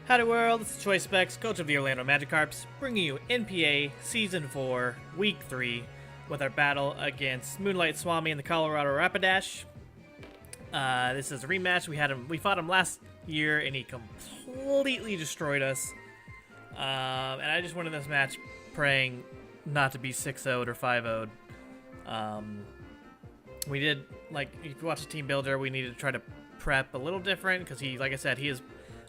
Howdy World, this is Choice Specs, coach of the Orlando Magikarps, bringing you NPA Season 4, Week 3, with our battle against Moonlight Swami and the Colorado Rapidash. This is a rematch. We fought him last year, and he completely destroyed us. And I just won in this match praying not to be 6-0'd or 5-0'd. We did, like, if you watch the team builder, we needed to try to prep a little different, because he, like I said, he is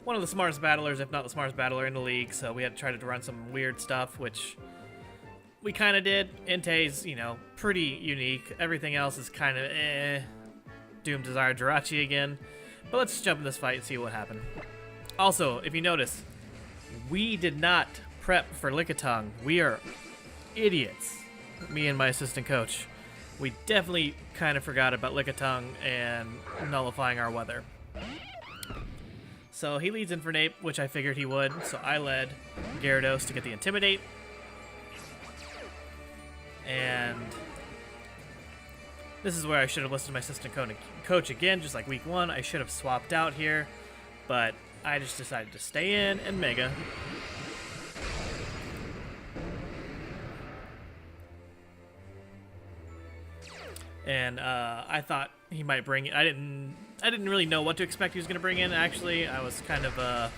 one of the smartest battlers, if not the smartest battler in the league, so we had to try to run some weird stuff, which we kind of did. Entei's, pretty unique. Everything else is kind of Doom Desire Jirachi again. But let's just jump in this fight and see what happened. Also, if you notice, we did not prep for Lickitung. We are idiots, me and my assistant coach. We definitely kind of forgot about Lickitung and nullifying our weather. So he leads in for Nape, which I figured he would, so I led Gyarados to get the Intimidate. And this is where I should have listened to my assistant coach again, just like week 1. I should have swapped out here, but I just decided to stay in and Mega. And I thought he might bring it. I didn't really know what to expect he was going to bring in, actually. I was kind of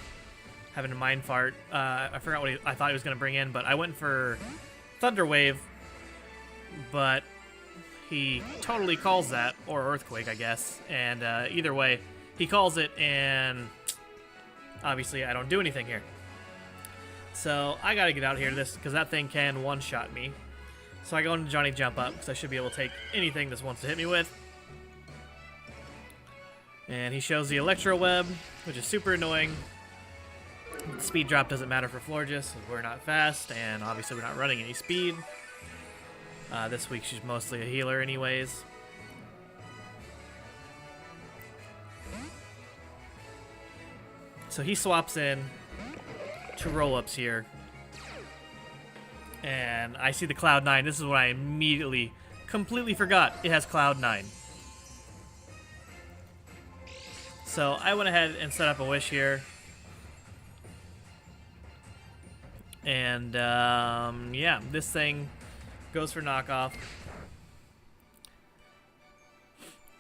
having a mind fart. I forgot what I thought he was going to bring in, but I went for Thunder Wave, but he totally calls that, or Earthquake, I guess. And either way, he calls it, and obviously I don't do anything here. So I got to get out here to this, because that thing can one-shot me. So I go into Johnny Jump Up, because I should be able to take anything this wants to hit me with. And he shows the Electro Web, which is super annoying. The speed drop doesn't matter for Florges, we're not fast, and obviously we're not running any speed. This week she's mostly a healer anyways. So he swaps in 2 roll-ups here. And I see the Cloud9. This is what I immediately, completely forgot. It has Cloud9. So I went ahead and set up a Wish here. And, yeah, this thing goes for knockoff.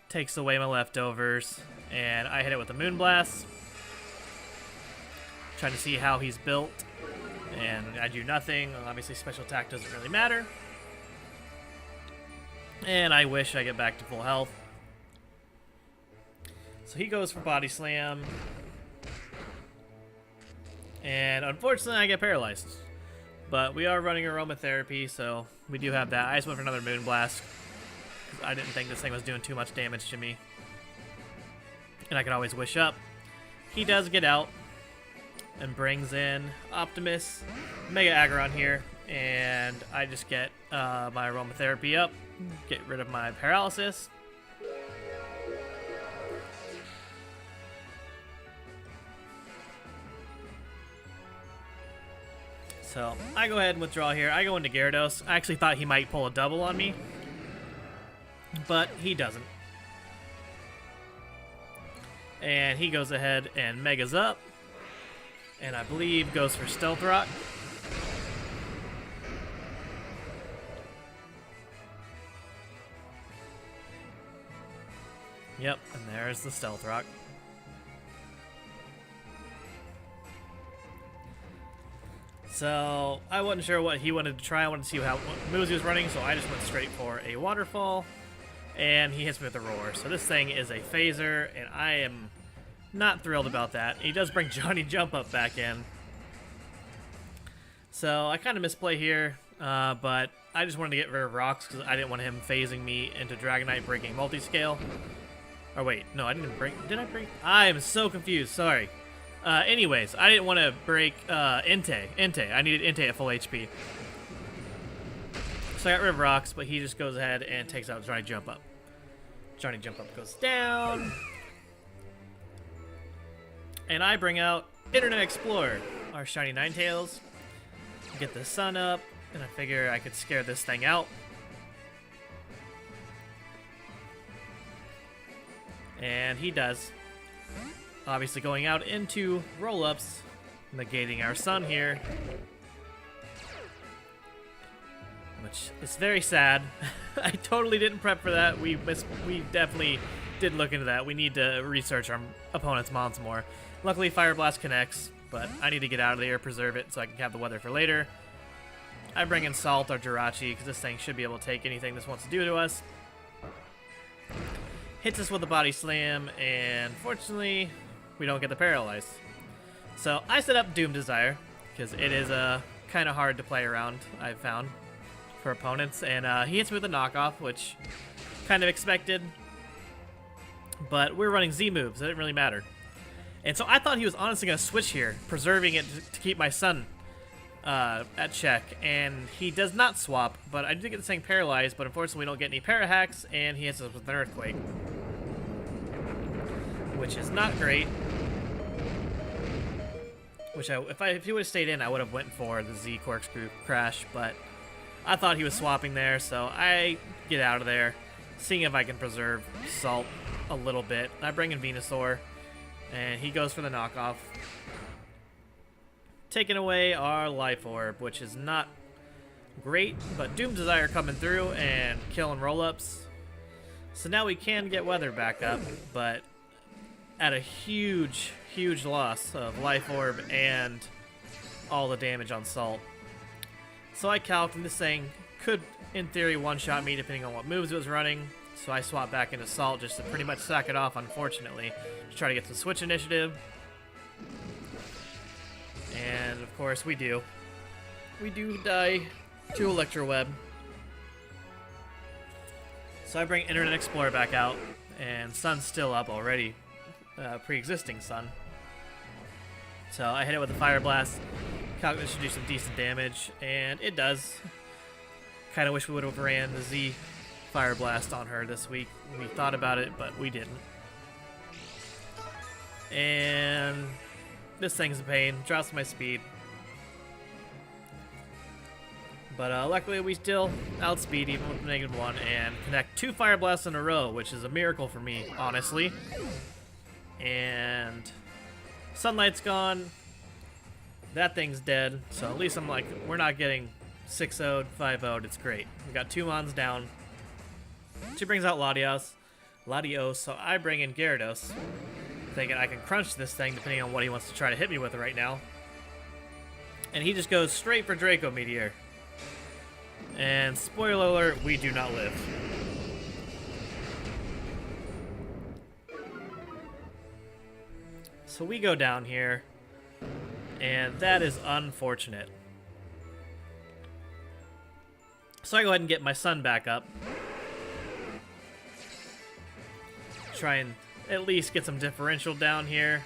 Takes away my leftovers. And I hit it with a Moonblast. Trying to see how he's built. And I do nothing. Obviously, special attack doesn't really matter. And I wish I get back to full health. So he goes for Body Slam. And unfortunately, I get paralyzed. But we are running aromatherapy, so we do have that. I just went for another Moonblast, because I didn't think this thing was doing too much damage to me. And I could always wish up. He does get out and brings in Optimus, Mega Aggron here, and I just get my aromatherapy up, get rid of my paralysis. So I go ahead and withdraw here. I go into Gyarados. I actually thought he might pull a double on me, but he doesn't. And he goes ahead and Megas up. And I believe goes for Stealth Rock. Yep, and there's the Stealth Rock. So I wasn't sure what he wanted to try. I wanted to see what moves he was running, so I just went straight for a Waterfall. And he hits me with a Roar. So this thing is a phaser, and I am not thrilled about that. He does bring Johnny Jump Up back in. So I kind of misplay here, but I just wanted to get rid of rocks because I didn't want him phasing me into Dragonite breaking multiscale. Or wait, no, I didn't break. Did I break? I am so confused. Sorry. Anyways, I didn't want to break Entei. I needed Entei at full HP. So I got rid of rocks, but he just goes ahead and takes out Johnny Jump Up. Johnny Jump Up goes down. And I bring out Internet Explorer, our shiny Ninetales. Get the sun up, and I figure I could scare this thing out. And he does. Obviously going out into roll-ups, negating our sun here. Which is very sad. I totally didn't prep for that. We definitely did look into that. We need to research our opponent's mons more. Luckily, Fire Blast connects, but I need to get out of there, preserve it, so I can have the weather for later. I bring in Salt or Jirachi, because this thing should be able to take anything this wants to do to us. Hits us with a Body Slam, and fortunately, we don't get the Paralyze. So I set up Doom Desire, because it is kind of hard to play around, I've found, for opponents. And he hits me with a knockoff, which kind of expected. But we're running Z moves, so it didn't really matter. And so I thought he was honestly going to switch here, preserving it to keep my sun at check. And he does not swap, but I did get the thing paralyzed, but unfortunately we don't get any para hacks, and he hits us with an Earthquake. Which is not great. Which if he would have stayed in, I would have went for the Z Corkscrew Crash, but I thought he was swapping there, so I get out of there, seeing if I can preserve Salt a little bit. I bring in Venusaur, and he goes for the knockoff, taking away our Life Orb, which is not great, but Doom Desire coming through and killing roll-ups. So now we can get weather back up, but at a huge loss of Life Orb and all the damage on Salt. So I calculated this thing could, in theory, one-shot me depending on what moves it was running. So I swapped back into Salt just to pretty much sack it off, unfortunately, to try to get some switch initiative. And, of course, we do. We do die to Electro Web. So I bring Internet Explorer back out, and Sun's still up already. Pre-existing Sun. So I hit it with a Fire Blast. Calculus should do some decent damage, and it does. Kind of wish we would have ran the Z Fire Blast on her this week. We thought about it, but we didn't. And this thing's a pain. Drops my speed. But luckily we still outspeed even with -1 and connect 2 Fire Blasts in a row, which is a miracle for me, honestly. And Sunlight's gone. That thing's dead. So at least I'm like, we're not getting 6-0'd, 5-0'd. It's great. We got 2 mons down. She brings out Latios, so I bring in Gyarados, thinking I can crunch this thing depending on what he wants to try to hit me with right now. And he just goes straight for Draco Meteor. And spoiler alert, we do not live. So we go down here, and that is unfortunate. So I go ahead and get my Sun back up. Try and at least get some differential down here.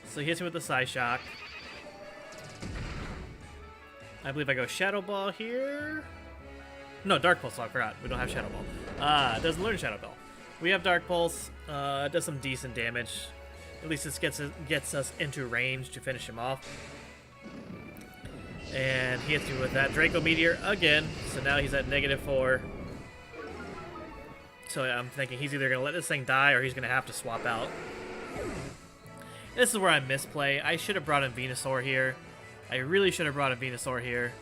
So he hits me with the Psyshock. I believe I go Shadow Ball here. No, Dark Pulse, I forgot. We don't have Shadow Ball. It doesn't learn Shadow Ball. We have Dark Pulse. It does some decent damage. At least this gets us into range to finish him off. And he hits me with that Draco Meteor again. So now he's at -4. So I'm thinking he's either going to let this thing die or he's going to have to swap out. This is where I misplay. I should have brought in Venusaur here. I really should have brought in Venusaur here.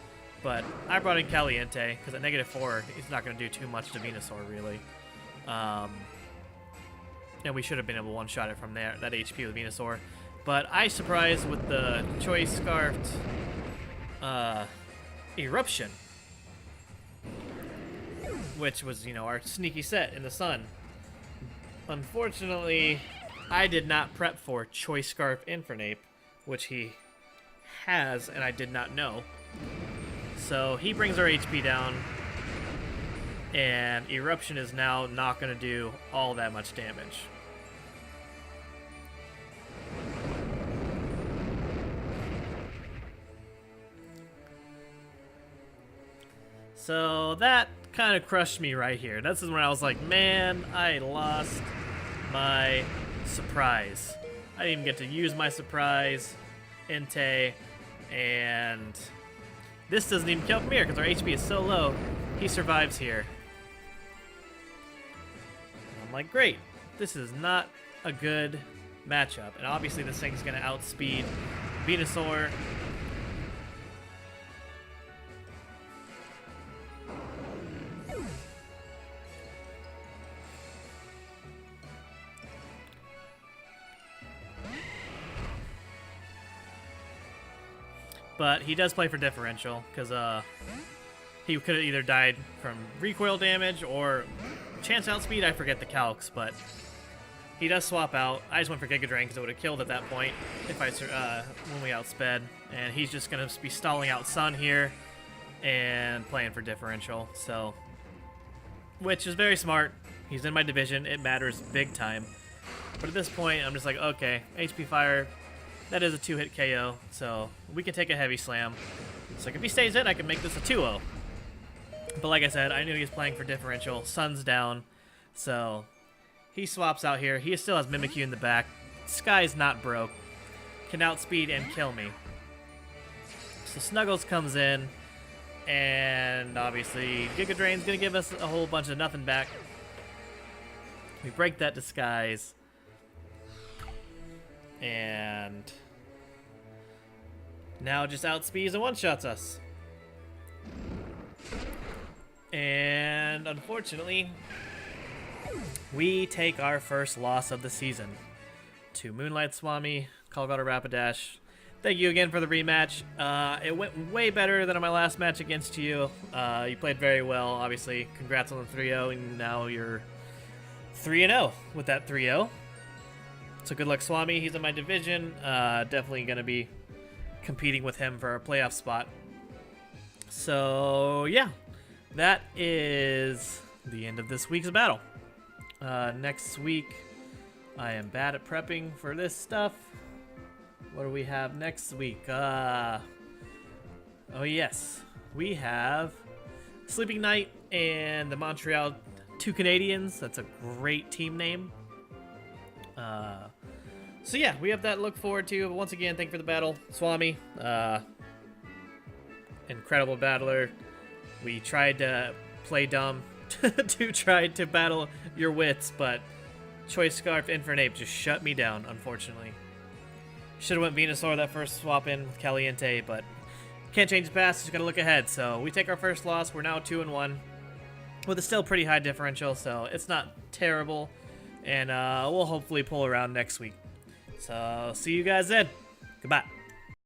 But I brought in Caliente, because at -4, he's not going to do too much to Venusaur, really. And we should have been able to one-shot it from there, that HP with Venusaur. But I surprised with the Choice Scarfed Eruption, which was, you know, our sneaky set in the sun. Unfortunately, I did not prep for Choice Scarf Infernape, which he has, and I did not know. So he brings our HP down, and Eruption is now not going to do all that much damage. So that kind of crushed me right here. This is when I was like, man, I lost my surprise. I didn't even get to use my surprise, Entei, and this doesn't even count from here because our HP is so low. He survives here. And I'm like, great. This is not a good matchup. And obviously this thing's going to outspeed Venusaur. But he does play for differential, because he could have either died from recoil damage or chance outspeed. I forget the calcs, but he does swap out. I just went for Giga Drain because it would have killed at that point if when we outsped. And he's just going to be stalling out Sun here and playing for differential. So, which is very smart. He's in my division. It matters big time. But at this point, I'm just like, okay, HP Fire. That is a 2-hit KO, so we can take a heavy slam. So if he stays in, I can make this a 2-0. But like I said, I knew he was playing for differential. Sun's down, so he swaps out here. He still has Mimikyu in the back. Sky's not broke. Can outspeed and kill me. So Snuggles comes in, and obviously Giga Drain's going to give us a whole bunch of nothing back. We break that disguise. And now just outspeeds and one-shots us. And unfortunately, we take our first loss of the season to Moonlight Swami, Colorado Rapidash. Thank you again for the rematch. It went way better than on my last match against you. You played very well, obviously. Congrats on the 3-0, and now you're 3-0 with that 3-0. So good luck, Swami. He's in my division. Definitely going to be competing with him for a playoff spot. So, yeah. That is the end of this week's battle. Next week, I am bad at prepping for this stuff. What do we have next week? Oh, yes. We have Sleeping Night and the Montreal 2 Canadians. That's a great team name. So yeah, we have that to look forward to. But once again, thank you for the battle, Swami. Incredible battler. We tried to play dumb to try to battle your wits, but Choice Scarf Infernape just shut me down, unfortunately. Should have went Venusaur that first swap in with Caliente, but can't change the past, just gotta look ahead. So we take our first loss. We're now 2-1 with a still pretty high differential, so it's not terrible. And we'll hopefully pull around next week. So, see you guys then. Goodbye.